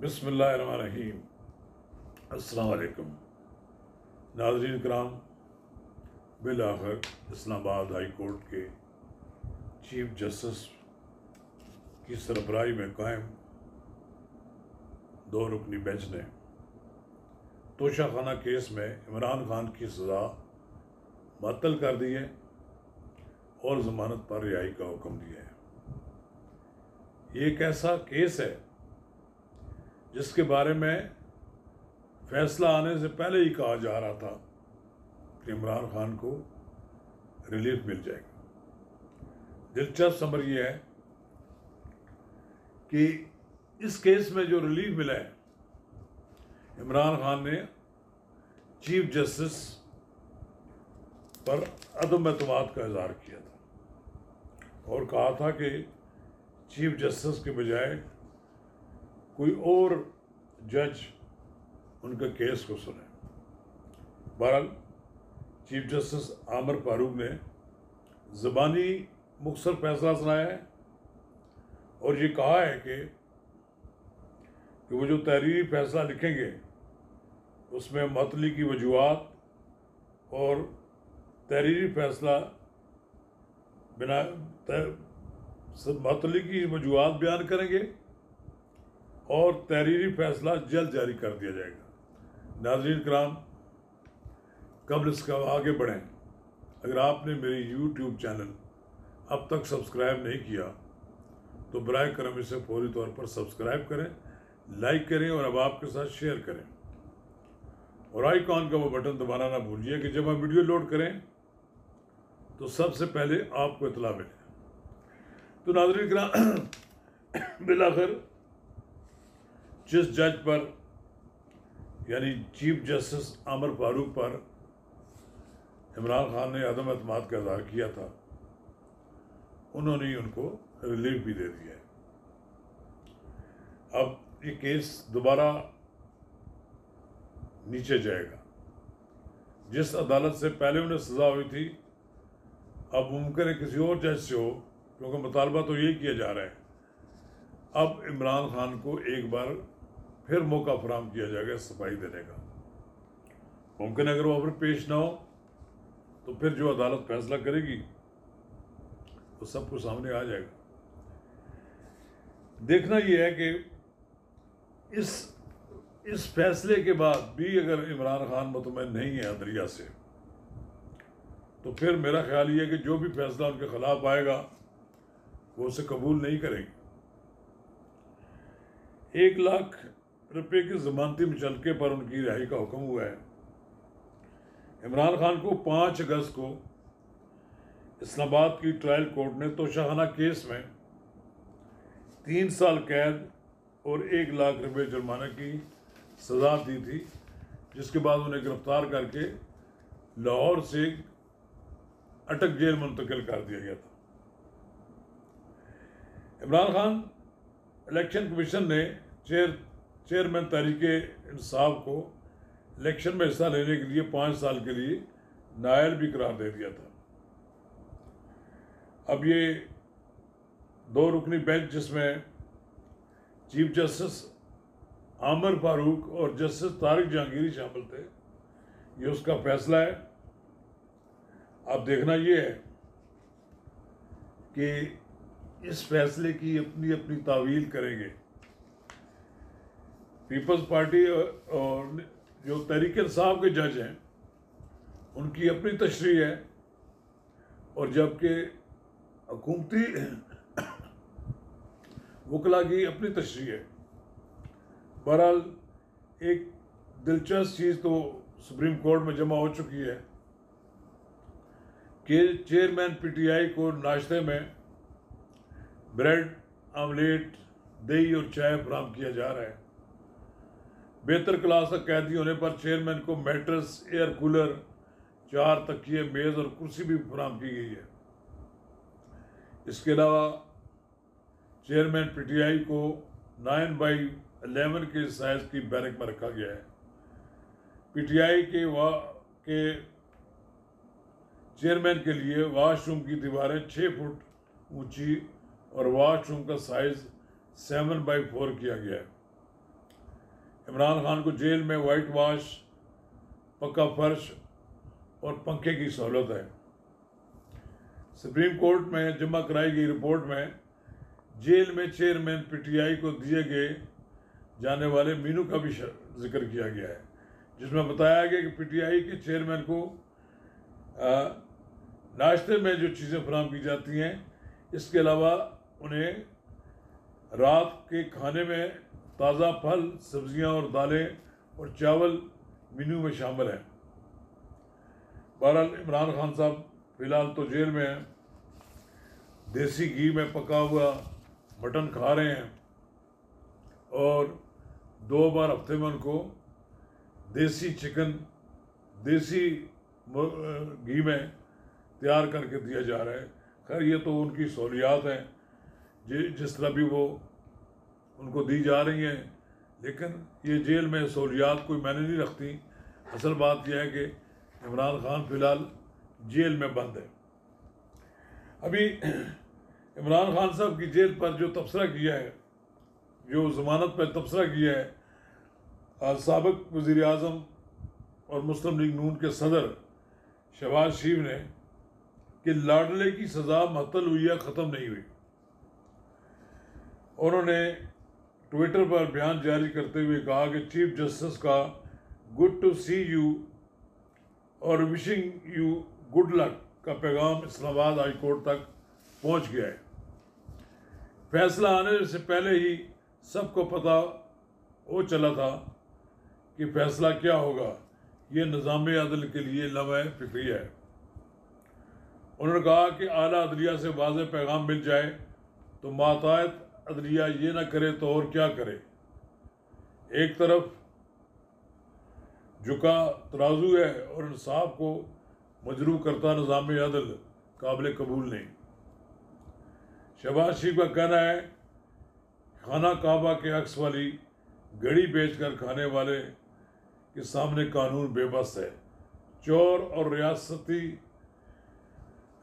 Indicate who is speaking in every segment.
Speaker 1: बिस्मिल्लाहिर्रहमानिर्रहीम। अस्सलाम वालेकुम नाज़रीन कराम। बिल आखिर इस्लामाबाद हाई कोर्ट के चीफ जस्टिस की सरबराही में कायम 2 रुकनी बेंच ने तोशाखाना केस में इमरान खान की सज़ा मुअत्तल कर दी है और ज़मानत पर रिहाई का हुक्म दिया है। ये एक ऐसा केस है जिसके बारे में फैसला आने से पहले ही कहा जा रहा था कि इमरान खान को रिलीफ मिल जाएगा। दिलचस्प नंबर यह है कि इस केस में जो रिलीफ मिला है, इमरान खान ने चीफ जस्टिस पर अदम एतमाद का इजहार किया था और कहा था कि चीफ जस्टिस के बजाय कोई और जज उनके केस को सुने। बहरहाल चीफ जस्टिस आमिर फारूक ने ज़बानी मुख्तसर फैसला सुनाया है और ये कहा है कि वो जो तहरीरी फैसला लिखेंगे उसमें मुअत्तली की वजूहात और तहरीरी फैसला बिना मुअत्तली की वजूहात बयान करेंगे और तहरीरी फैसला जल्द जारी कर दिया जाएगा। नाज़रीन कराम, कबल इसका आगे बढ़ें, अगर आपने मेरी यूट्यूब चैनल अब तक सब्सक्राइब नहीं किया तो बराए करम इसे फौरी तौर पर सब्सक्राइब करें, लाइक करें और अब आपके साथ शेयर करें और आइकॉन का वो बटन दबाना ना भूलिए कि जब हम वीडियो लोड करें तो सबसे पहले आपको इतला मिले। तो नाज़रीन कराम, बिलाखिर जिस जज पर यानी चीफ जस्टिस आमिर फारूक पर इमरान खान ने अदम एतमाद का इजहार किया था, उन्होंने ही उनको रिलीफ भी दे दिया है। अब ये केस दोबारा नीचे जाएगा। जिस अदालत से पहले उन्हें सज़ा हुई थी, अब मुमकिन है किसी और जज से हो, क्योंकि मुतालबा तो यही किया जा रहा है। अब इमरान खान को एक बार फिर मौका फराहम किया जाएगा सफाई देने का। मुमकिन अगर वो फिर पेश ना हो तो फिर जो अदालत फैसला करेगी वो सब कुछ सामने आ जाएगा। देखना यह है कि इस फैसले के बाद भी अगर इमरान खान मुतमईन नहीं है अदलिया से, तो फिर मेरा ख्याल ये है कि जो भी फैसला उनके खिलाफ आएगा वो उसे कबूल नहीं करेंगे। 1 लाख रुपए की ज़मानती मुचलके पर उनकी रिहाई का हुक्म हुआ है। इमरान खान को 5 अगस्त को इस्लामाबाद की ट्रायल कोर्ट ने तोशाखाना केस में 3 साल कैद और 1 लाख रुपए जुर्माने की सज़ा दी थी, जिसके बाद उन्हें गिरफ्तार करके लाहौर से अटक जेल मुंतकिल कर दिया गया था। इमरान खान इलेक्शन कमीशन ने चेयरमैन तहरीके इंसाफ को इलेक्शन में हिस्सा लेने के लिए 5 साल के लिए नाअहल भी करार दे दिया था। अब ये 2 रुकनी बेंच, जिसमें चीफ जस्टिस आमिर फारूक और जस्टिस तारिक जहांगीरी शामिल थे, ये उसका फैसला है। अब देखना ये है कि इस फैसले की अपनी अपनी तावील करेंगे। पीपल्स पार्टी और जो तहरीक इंसाफ के जज हैं उनकी अपनी तशरीह है और जबकि हुकूमती वकला की अपनी तशरीह है। बहरहाल एक दिलचस्प चीज़ तो सुप्रीम कोर्ट में जमा हो चुकी है कि चेयरमैन पीटीआई को नाश्ते में ब्रेड, आमलेट, दही और चाय फराहम किया जा रहा है। बेहतर क्लास का कैदी होने पर चेयरमैन को मैट्रेस, एयर कूलर, 4 तकिए, मेज़ और कुर्सी भी फराहम की गई है। इसके अलावा चेयरमैन पीटीआई को 9x11 के साइज की बैरक में रखा गया है। पीटीआई के चेयरमैन के लिए वाशरूम की दीवारें 6 फुट ऊंची और वाशरूम का साइज 7x4 किया गया है। इमरान खान को जेल में वाइट वॉश, पक्का फर्श और पंखे की सहूलत है। सुप्रीम कोर्ट में जमा कराई गई रिपोर्ट में जेल में चेयरमैन पीटीआई को दिए गए जाने वाले मीनू का भी जिक्र किया गया है, जिसमें बताया गया कि पीटीआई के चेयरमैन को नाश्ते में जो चीज़ें फराहम की जाती हैं, इसके अलावा उन्हें रात के खाने में ताज़ा फल, सब्जियां और दालें और चावल मेन्यू में शामिल हैं। बहरहाल इमरान खान साहब फ़िलहाल तो जेल में हैं, देसी घी में पका हुआ मटन खा रहे हैं और 2 बार हफ्ते में उनको देसी चिकन देसी घी में तैयार करके दिया जा रहा है। खैर ये तो उनकी सहूलियात हैं, जिस तरह भी वो उनको दी जा रही हैं, लेकिन ये जेल में सहूलियात कोई मायने नहीं रखती। असल बात यह है कि इमरान खान फ़िलहाल जेल में बंद है। अभी इमरान खान साहब की जेल पर जो तबसरा किया है, जो ज़मानत पर तबसरा किया है साबिक़ वज़ीर आज़म और मुस्लिम लीग नून के सदर शहबाज शरीफ ने, कि लाडले की सज़ा मअतल हुई या ख़त्म नहीं हुई। उन्होंने ट्विटर पर बयान जारी करते हुए कहा कि चीफ जस्टिस का गुड टू सी यू और विशिंग यू गुड लक का पैगाम इस्लामाबाद हाई कोर्ट तक पहुंच गया है। फैसला आने से पहले ही सबको पता हो चला था कि फैसला क्या होगा। ये निज़ाम अदल के लिए लम्हा फ़िक्रिया है। उन्होंने कहा कि आला अदलिया से वाज़ेह पैगाम मिल जाए तो माताहत अदलिया ये ना करे तो और क्या करे। एक तरफ झुका तराजू है और इंसाफ को मजरूह करता निज़ाम अदल काबिल कबूल नहीं। शहबाज शरीफ का कहना है खाना काबा के अक्स वाली घड़ी बेचकर खाने वाले के सामने कानून बेबस है। चोर और रियासती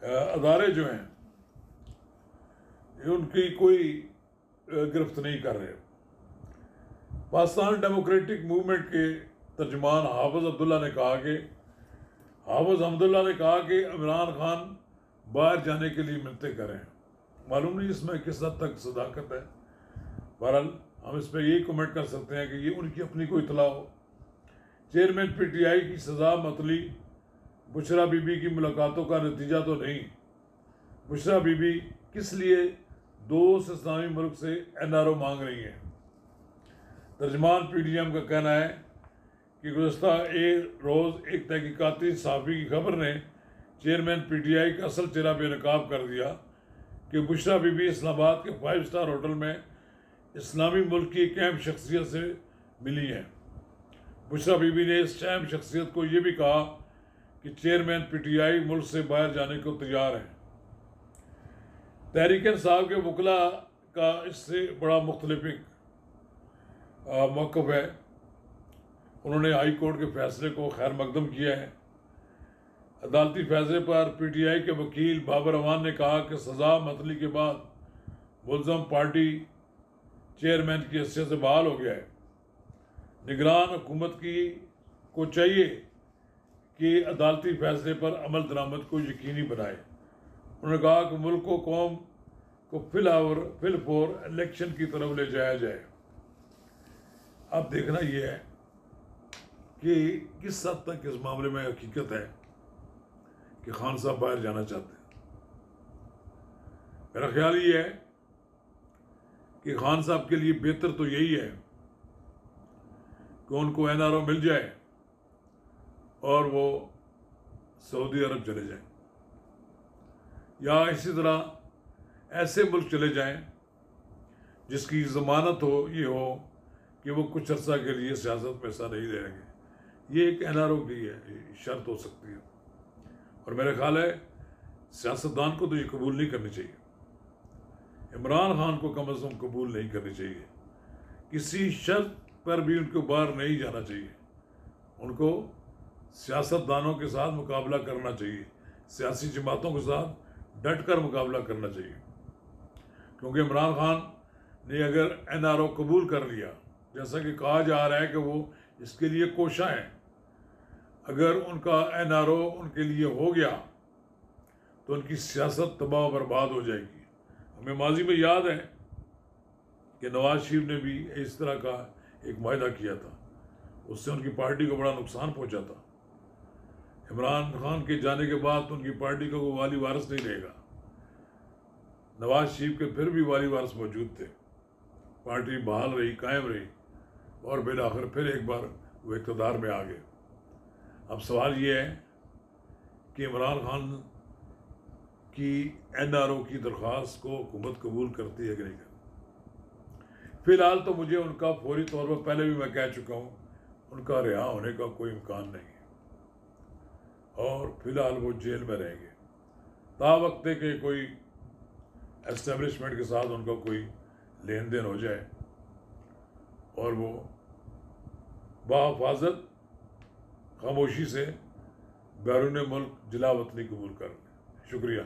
Speaker 1: अदारे जो हैं उनकी कोई गिरफ्त नहीं कर रहे। पाकिस्तान डेमोक्रेटिक मूवमेंट के तर्जुमान हाफिज़ अब्दुल्ला ने कहा कि इमरान खान बाहर जाने के लिए मिन्नतें करें। मालूम नहीं इसमें किस हद तक सदाकत है। बहरहाल हम इस पर यही कमेंट कर सकते हैं कि ये उनकी अपनी कोई इतला हो। चेयरमैन पीटीआई की सज़ा मतली बुशरा बीबी की मुलाकातों का नतीजा तो नहीं। बुशरा बीबी किस लिए 2 इस्लामी मुल्क से NRO मांग रही हैं। तर्जमान PDM का कहना है कि गुज़श्ता रोज़ एक तहकीकाती सहाफ़ी की खबर ने चेयरमैन PTI का असल चेहरा बेनकाब कर दिया कि बुशरा बीबी इस्लामाबाद के 5 स्टार होटल में इस्लामी मुल्क की एक अहम शख्सियत से मिली हैं। बुशरा बीबी ने इस अहम शख्सियत को ये भी कहा कि चेयरमैन PTI मुल्क से बाहर जाने को तैयार हैं। तहरीक इंसाफ के वकला का इससे बड़ा मुख्तलिफ मौक़िफ़ है। उन्होंने हाई कोर्ट के फैसले को खैर मकदम किया है। अदालती फैसले पर PTI के वकील बाबर अमान ने कहा कि सज़ा मतली के बाद मुल्ज़म पार्टी चेयरमैन की हैसियत से बहाल हो गया है। निगरान हुकूमत को चाहिए कि अदालती फैसले पर अमल दरामद को यकीनी बनाए। उन्होंने कहा कि मुल्क को कौम को फिलफोर इलेक्शन की तरफ ले जाया जाए। अब देखना यह है कि किस हद तक इस मामले में हकीकत है कि खान साहब बाहर जाना चाहते हैं। मेरा ख्याल ये है कि खान साहब के लिए बेहतर तो यही है कि उनको NRO मिल जाए और वो सऊदी अरब चले जाएं, या इसी तरह ऐसे मुल्क चले जाएं जिसकी ज़मानत हो, ये हो कि वो कुछ अर्सा के लिए सियासत में हिस्सा नहीं लेंगे। ये एक NRO की शर्त हो सकती है और मेरा ख्याल है सियासतदान को तो ये कबूल नहीं करनी चाहिए। इमरान खान को कम अज़ कम कबूल नहीं करनी चाहिए। किसी शर्त पर भी उनको बाहर नहीं जाना चाहिए। उनको सियासतदानों के साथ मुकाबला करना चाहिए, सियासी जमातों के साथ डट कर मुकाबला करना चाहिए। क्योंकि इमरान खान ने अगर NRO कबूल कर लिया जैसा कि कहा जा रहा है कि वो इसके लिए कोशा हैं। अगर उनका NRO उनके लिए हो गया तो उनकी सियासत तबाह बर्बाद हो जाएगी। हमें माजी में याद है कि नवाज शरीफ ने भी इस तरह का एक वायदा किया था, उससे उनकी पार्टी को बड़ा नुकसान पहुंचा था। इमरान खान के जाने के बाद तो उनकी पार्टी का कोई वाली वारिस नहीं रहेगा। नवाज शरीफ के फिर भी वाली वारिस मौजूद थे, पार्टी बहाल रही, कायम रही, और बिल आखिर फिर एक बार वो इक़्तिदार में आ गए। अब सवाल ये है कि इमरान खान की NRO की दरख्वास्त को हुकूमत कबूल करती है कि नहीं करती। फ़िलहाल तो मुझे उनका फौरी तौर पर, पहले भी मैं कह चुका हूँ, उनका रिहा होने का कोई इम्कान नहीं है और फिलहाल वो जेल में रहेंगे तावक्ते के कोई एस्टेब्लिशमेंट के साथ उनका कोई लेन देन हो जाए और वो बाहिफाजत खामोशी से बैरून मुल्क जिला वतनी कबूल कर लें। शुक्रिया।